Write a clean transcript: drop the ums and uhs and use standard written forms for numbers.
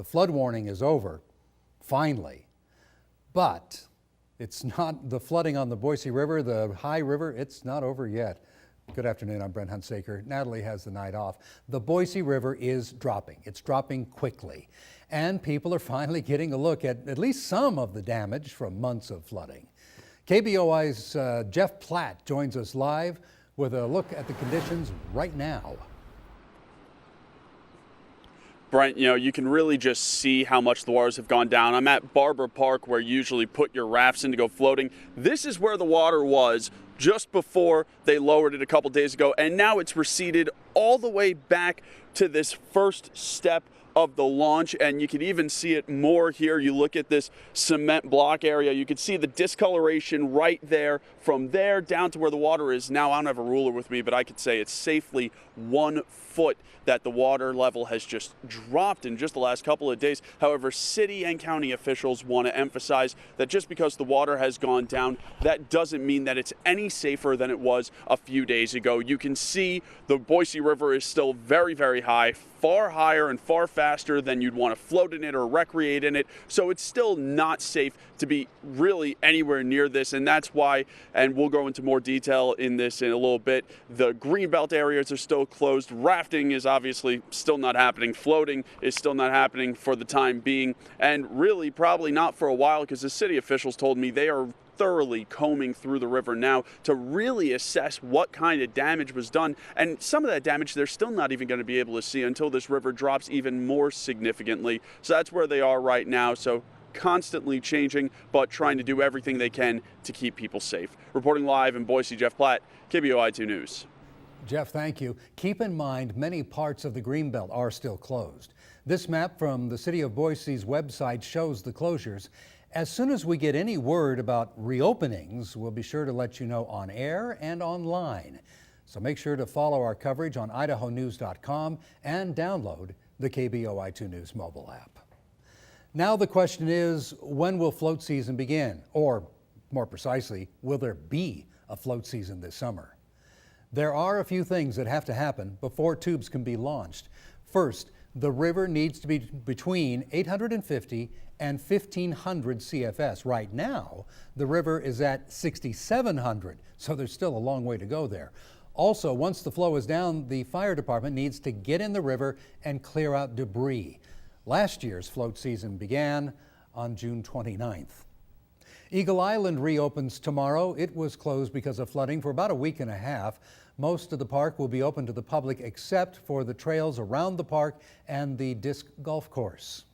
the flood warning is over, finally. But it's not the flooding on the Boise River, the High River, it's not over yet. Good afternoon, I'm Brent Hunsaker. Natalie has the night off. The Boise River is dropping. It's dropping quickly. And people are finally getting a look at least some of the damage from months of flooding. KBOI's Jeff Platt joins us live with a look at the conditions right now. Brent, you can really just see how much the waters have gone down. I'm at Barber Park, where you usually put your rafts in to go floating. This is where the water was just before they lowered it a couple days ago, and now it's receded all the way back to this first step of the launch, and you can even see it more here. You look at this cement block area, you can see the discoloration right there. From there down to where the water is now, I don't have a ruler with me, but I could say it's safely 1 foot that the water level has just dropped in just the last couple of days. However, city and county officials want to emphasize that just because the water has gone down, that doesn't mean that it's any safer than it was a few days ago. You can see the Boise River is still very, very high, far higher and far faster than you'd want to float in it or recreate in it. So it's still not safe to be really anywhere near this, and that's why, and we'll go into more detail in this in a little bit, the greenbelt areas are still closed. Rafting is obviously still not happening. Floating is still not happening for the time being, and really probably not for a while, because the city officials told me they are thoroughly combing through the river now to really assess what kind of damage was done. And some of that damage they're still not even going to be able to see until this river drops even more significantly. So that's where they are right now. So constantly changing, but trying to do everything they can to keep people safe. Reporting live in Boise, Jeff Platt, KBOI 2 News. Jeff, thank you. Keep in mind, many parts of the Greenbelt are still closed. This map from the City of Boise's website shows the closures. As soon as we get any word about reopenings, we'll be sure to let you know on air and online. So make sure to follow our coverage on idahonews.com and download the KBOI 2 News mobile app. Now the question is, when will float season begin? Or more precisely, will there be a float season this summer? There are a few things that have to happen before tubes can be launched. First, the river needs to be between 850 and 1,500 CFS. Right now, the river is at 6,700, so there's still a long way to go there. Also, once the flow is down, the fire department needs to get in the river and clear out debris. Last year's float season began on June 29th. Eagle Island reopens tomorrow. It was closed because of flooding for about a week and a half. Most of the park will be open to the public except for the trails around the park and the disc golf course.